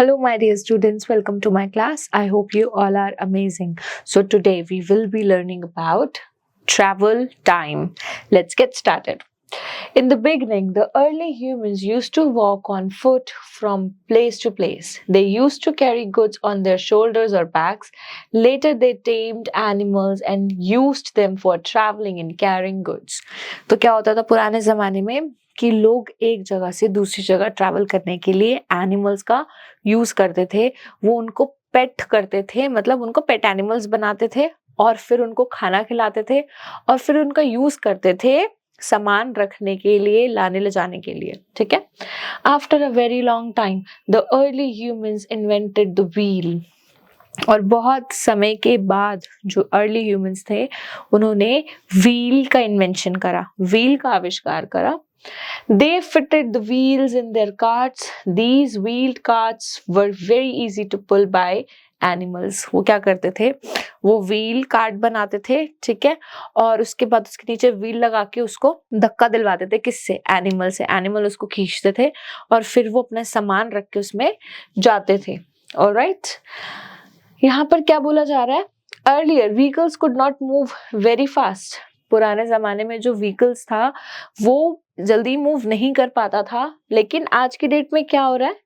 Hello, my dear students. Welcome to my class. I hope you all are amazing. So, today we will be learning about travel time. Let's get started. In the beginning, the early humans used to walk on foot from place to place. They used to carry goods on their shoulders or backs. Later, they tamed animals and used them for traveling and carrying goods. तो क्या होता था पुराने जमाने में कि लोग एक जगह से दूसरी जगह ट्रैवल करने के लिए एनिमल्स का यूज करते थे। वो उनको पेट करते थे, मतलब उनको पेट एनिमल्स बनाते थे और फिर उनको खाना खिलाते थे और फिर उनका यूज करते थे सामान रखने के लिए, लाने ले जाने के लिए। ठीक है। After a very long time the early humans invented the wheel. और बहुत समय के बाद जो अर्ली ह्यूमंस थे उन्होंने व्हील का इन्वेंशन करा, व्हील का आविष्कार करा। They fitted the wheels in their carts. These wheeled carts were very easy to pull by animals. वो क्या करते थे, वो व्हील कार्ट बनाते थे, ठीक है, और उसके बाद उसके नीचे व्हील लगा के उसको धक्का दिलवाते थे। किससे? एनिमल से। एनिमल उसको खींचते थे और फिर वो अपना सामान रख के उसमें जाते थे। ऑलराइट, यहाँ पर क्या बोला जा रहा है? Earlier vehicles could not move very fast. पुराने जमाने में जो व्हीकल्स था वो जल्दी मूव नहीं कर पाता था, लेकिन आज की डेट में क्या हो रहा है?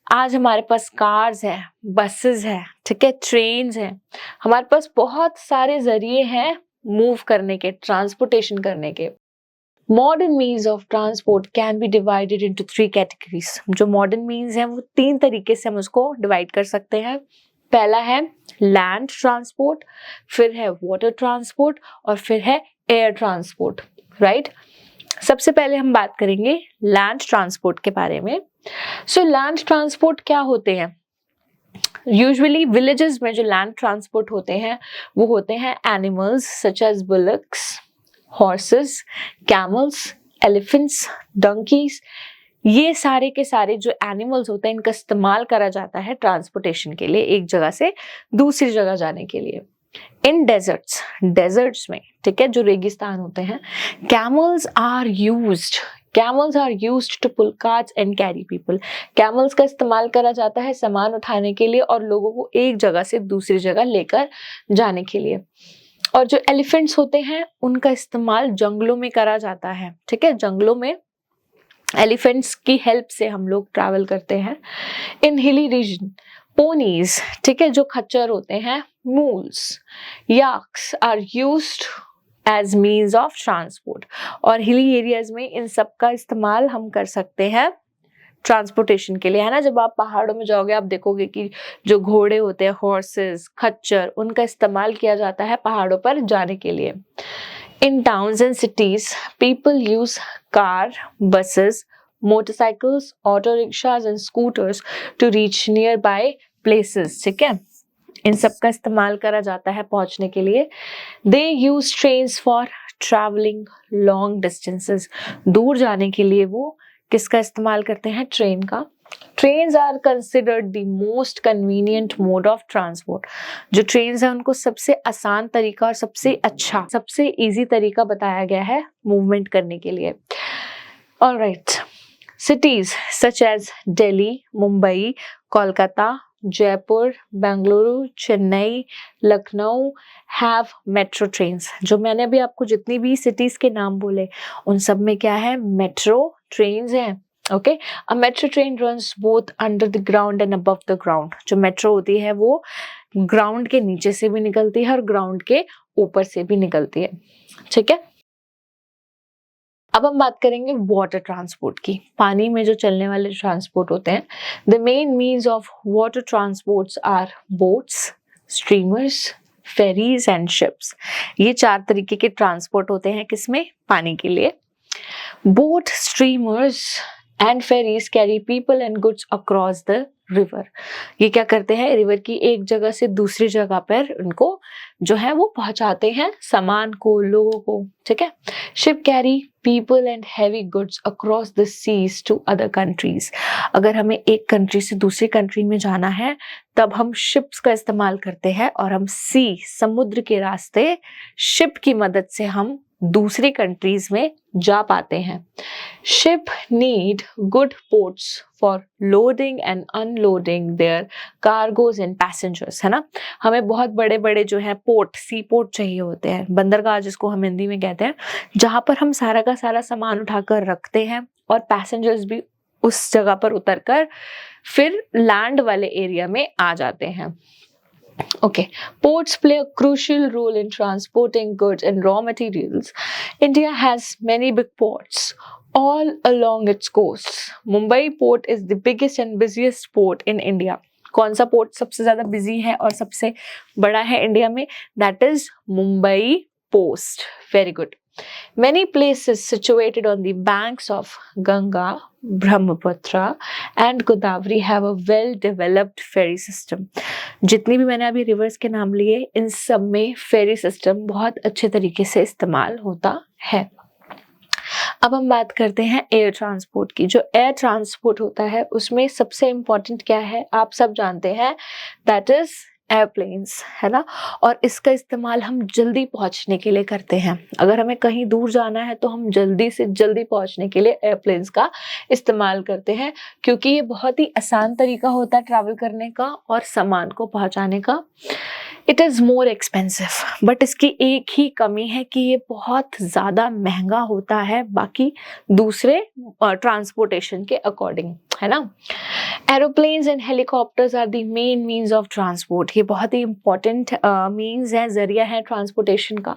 आज हमारे पास कार्स हैं, बसेस हैं, ठीक है, ट्रेन्स हैं, हमारे पास बहुत सारे जरिए हैं मूव करने के, ट्रांसपोर्टेशन करने के। Modern means of transport can be divided into 3 categories. जो मॉडर्न मीन्स हैं वो 3 तरीके से हम उसको डिवाइड कर सकते हैं। पहला है लैंड ट्रांसपोर्ट, फिर है वाटर ट्रांसपोर्ट और फिर है एयर ट्रांसपोर्ट। राइट, सबसे पहले हम बात करेंगे लैंड ट्रांसपोर्ट के बारे में। सो लैंड ट्रांसपोर्ट क्या होते हैं? यूजुअली विलेजेस में जो लैंड ट्रांसपोर्ट होते हैं वो होते हैं animals such as bullocks, horses, camels, elephants, donkeys. ये सारे के सारे जो एनिमल्स होते हैं इनका इस्तेमाल करा जाता है ट्रांसपोर्टेशन के लिए, एक जगह से दूसरी जगह जाने के लिए। इन डेजर्ट्स में, ठीक है, जो रेगिस्तान होते हैं, camels are used to pull carts and carry people. Camels का इस्तेमाल करा जाता है सामान उठाने के लिए और लोगों को एक जगह से दूसरी जगह लेकर जाने के लिए। और जो एलिफेंट्स होते हैं उनका इस्तेमाल जंगलों में करा जाता है, ठीक है, जंगलों में एलिफेंट्स की हेल्प से हम लोग ट्रैवल करते हैं। इन हिली रीजन पोनीज, ठीक है, जो खच्चर होते हैं, mules, yaks are used as means of transport. और हिली एरियाज में इन सब का इस्तेमाल हम कर सकते हैं ट्रांसपोर्टेशन के लिए, है ना। जब आप पहाड़ों में जाओगे आप देखोगे कि जो घोड़े होते हैं, हॉर्सेस, खच्चर, उनका इस्तेमाल किया जाता है पहाड़ों पर जाने के लिए। In towns and cities, people use car, buses, motorcycles, auto rickshaws and scooters to reach nearby places. ठीक है, इन सब का इस्तेमाल करा जाता है पहुंचने के लिए। They use trains for traveling long distances. दूर जाने के लिए वो किसका इस्तेमाल करते हैं? ट्रेन का। Trains are considered the most convenient mode of transport. जो ट्रेन्स हैं उनको सबसे आसान तरीका और सबसे अच्छा, सबसे इजी तरीका बताया गया है मूवमेंट करने के लिए। Alright, cities such as Delhi, Mumbai, Kolkata, Jaipur, Bengaluru, Chennai, Lucknow have metro trains. जो मैंने अभी आपको जितनी भी सिटीज के नाम बोले उन सब में क्या है? मेट्रो ट्रेन्स हैं। Okay, a metro train runs both under the ground and above the ground. जो मेट्रो होती है वो ग्राउंड के नीचे से भी निकलती है और ग्राउंड के ऊपर से भी निकलती है, ठीक है। अब हम बात करेंगे वाटर ट्रांसपोर्ट की, पानी में जो चलने वाले ट्रांसपोर्ट होते हैं। The main means of water transports are boats, streamers, ferries and ships. ये 4 तरीके के ट्रांसपोर्ट होते हैं किसमें? पानी के लिए। Boat, streamers and ferries carry people and goods across the river. ये क्या करते हैं? रिवर की एक जगह से दूसरी जगह पर उनको जो है वो पहुंचाते हैं, सामान को, लोगों को, ठीक है। Ship carry people and heavy goods across the seas to other countries. अगर हमें एक कंट्री से दूसरी कंट्री में जाना है तब हम शिप्स का इस्तेमाल करते हैं और हम समुद्र के रास्ते शिप की मदद से हम दूसरी कंट्रीज में जा पाते हैं। Ship need good ports for loading and unloading their cargoes and passengers, है ना। हमें बहुत बड़े बड़े जो है पोर्ट, सी पोर्ट चाहिए होते हैं, बंदरगाह जिसको हम हिंदी में कहते हैं, जहाँ पर हम सारा का सारा सामान उठाकर रखते हैं और पैसेंजर्स भी उस जगह पर उतरकर फिर लैंड वाले एरिया में आ जाते हैं। Okay, ports play a crucial role in transporting goods and raw materials. India has many big ports all along its coasts. Mumbai port is the biggest and busiest port in India. कौन सा port सबसे ज्यादा busy है और सबसे बड़ा है India में? That is Mumbai post. Very good. Many places situated on the banks of Ganga, Brahmaputra and Godavari have a well-developed ferry system. जितनी भी मैंने अभी रिवर्स के नाम लिए, इन सब में फेरी सिस्टम बहुत अच्छे तरीके से इस्तेमाल होता है। अब हम बात करते हैं एयर ट्रांसपोर्ट की। जो एयर ट्रांसपोर्ट होता है उसमें सबसे इम्पोर्टेंट क्या है, आप सब जानते हैं, दैट इज एयरप्लेन्स, है ना। और इसका इस्तेमाल हम जल्दी पहुंचने के लिए करते हैं। अगर हमें कहीं दूर जाना है तो हम जल्दी से जल्दी पहुंचने के लिए एयरप्लेन्स का इस्तेमाल करते हैं, क्योंकि ये बहुत ही आसान तरीका होता है ट्रैवल करने का और सामान को पहुंचाने का। It is more expensive, but इसकी एक ही कमी है कि ये बहुत ज़्यादा महंगा होता है बाकी दूसरे ट्रांसपोर्टेशन के अकॉर्डिंग, है ना। Aeroplanes and helicopters are the main means of transport. ये बहुत ही इंपॉर्टेंट मीन्स है, जरिया है ट्रांसपोर्टेशन का।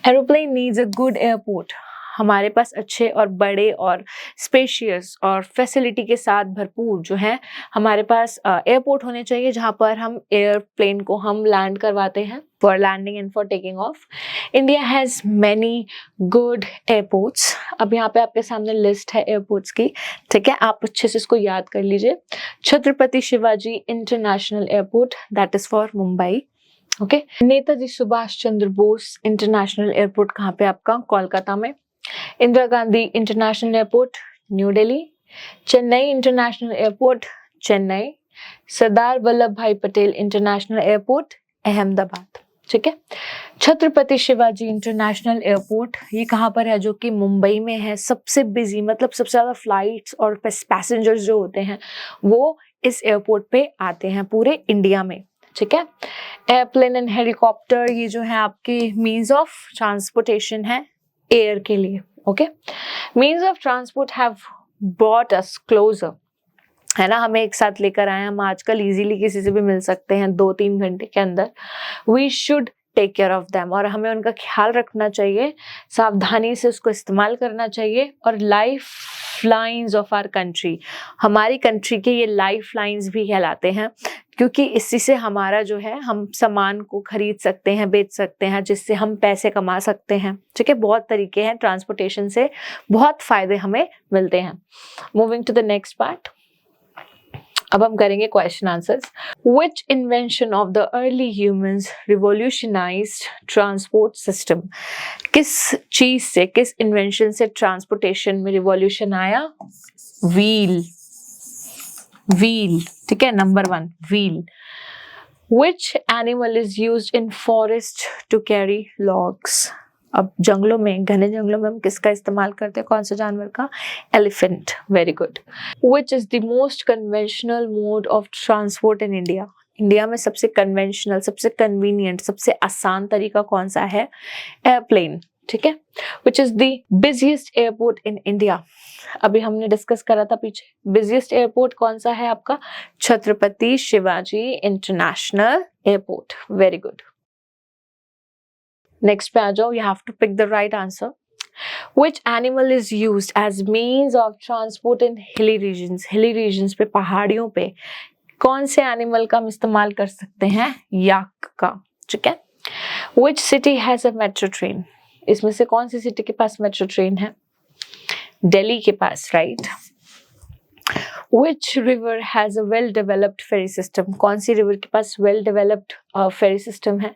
Aeroplane needs a good airport. हमारे पास अच्छे और बड़े और स्पेशियस और फैसिलिटी के साथ भरपूर जो है हमारे पास एयरपोर्ट होने चाहिए, जहाँ पर हम एयरप्लेन को हम लैंड करवाते हैं for landing and for taking off. India has many good airports. अब यहाँ पे आपके सामने लिस्ट है एयरपोर्ट्स की, ठीक है, आप अच्छे से इसको याद कर लीजिए। Chhatrapati Shivaji international airport, that is for Mumbai. Okay, Netaji Subhash Chandra Bose international airport कहाँ पे आपका? कोलकाता में। Indira Gandhi international airport, new Delhi. Chennai international airport, Chennai. Sardar Vallabhbhai Patel international airport, Ahmedabad, ठीक है। छत्रपति शिवाजी इंटरनेशनल एयरपोर्ट ये कहाँ पर है? जो कि मुंबई में है। सबसे बिजी, मतलब सबसे ज्यादा फ्लाइट्स और पैसेंजर्स जो होते हैं वो इस एयरपोर्ट पे आते हैं पूरे इंडिया में, ठीक है। एयरप्लेन एंड हेलीकॉप्टर ये जो है आपके मीन्स ऑफ ट्रांसपोर्टेशन है एयर के लिए। Okay, means of transport have brought us closure, है ना, हमें एक साथ लेकर आए। हम आजकल इजीली किसी से भी मिल सकते हैं 2-3 घंटे के अंदर। We should take care of them, और हमें उनका ख्याल रखना चाहिए, सावधानी से उसको इस्तेमाल करना चाहिए। और life lines of our country, हमारी कंट्री के ये लाइफ लाइन्स भी कहलाते हैं, क्योंकि इसी से हमारा जो है हम सामान को खरीद सकते हैं, बेच सकते हैं, जिससे हम पैसे कमा सकते हैं, ठीक है। बहुत तरीके हैं, ट्रांसपोर्टेशन से बहुत फायदे हमें मिलते हैं। Moving to the next part, अब हम करेंगे question answers. Which invention of the early humans revolutionized transport system? किस चीज से, किस इन्वेंशन से ट्रांसपोर्टेशन में रिवॉल्यूशन आया? व्हील, व्हील, ठीक है, number 1 wheel. Which animal is used in forest to carry logs? अब जंगलों में, घने जंगलों में हम किसका इस्तेमाल करते हैं? कौन से जानवर का? Elephant. Very good. Which is the most conventional mode of transport in India? India में सबसे कन्वेंशनल, सबसे कन्वीनियंट, सबसे आसान तरीका कौन सा है? एयरप्लेन, ठीक है। Which is the busiest airport in India? अभी हमने डिस्कस करा था पीछे, बिजिएस्ट एयरपोर्ट कौन सा है आपका? Chhatrapati Shivaji international airport. Very good. Next पे आ जाओ, you have to pick the right answer. Which animal is used as means of transport in hilly regions? hilly regions पे, पहाड़ियों पे कौन से एनिमल का हम इस्तेमाल कर सकते हैं? याक का, ठीक है। Which city has a metro train? इसमें से कौन सी सिटी के पास मेट्रो ट्रेन है? दिल्ली के पास, right. Which river has a well developed ferry system? कौन सी रिवर के पास well developed ferry system है?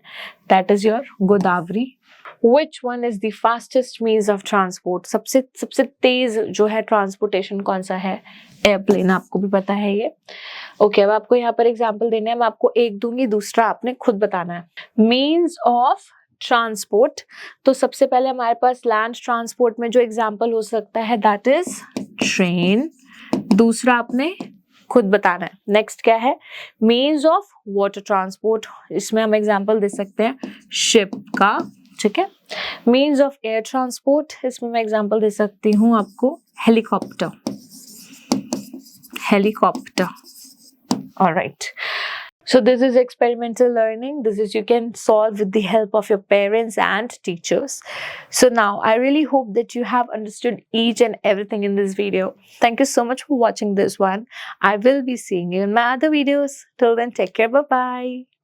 That is your Godavari. Which one is the fastest means of transport? सबसे तेज जो है ट्रांसपोर्टेशन कौन सा है? एयरप्लेन, आपको भी पता है ये। ओके, अब आपको यहाँ पर एग्जाम्पल देने हैं, मैं आपको एक दूंगी, दूसरा आपने खुद बताना है। मीन्स ऑफ ट्रांसपोर्ट, तो सबसे पहले हमारे पास लैंड ट्रांसपोर्ट में जो एग्जाम्पल हो सकता है दैट इज ट्रेन। दूसरा आपने खुद बताना है। नेक्स्ट क्या है? मीन्स ऑफ वाटर ट्रांसपोर्ट, इसमें हम एग्जाम्पल दे सकते हैं शिप का, ठीक है। मीन्स ऑफ एयर ट्रांसपोर्ट, इसमें मैं एग्जाम्पल दे सकती हूँ आपको helicopter, helicopter. Alright. So this is experimental learning. This is you can solve with the help of your parents and teachers. So now I really hope that you have understood each and everything in this video. Thank you so much for watching this one. I will be seeing you in my other videos. Till then, take care. Bye bye.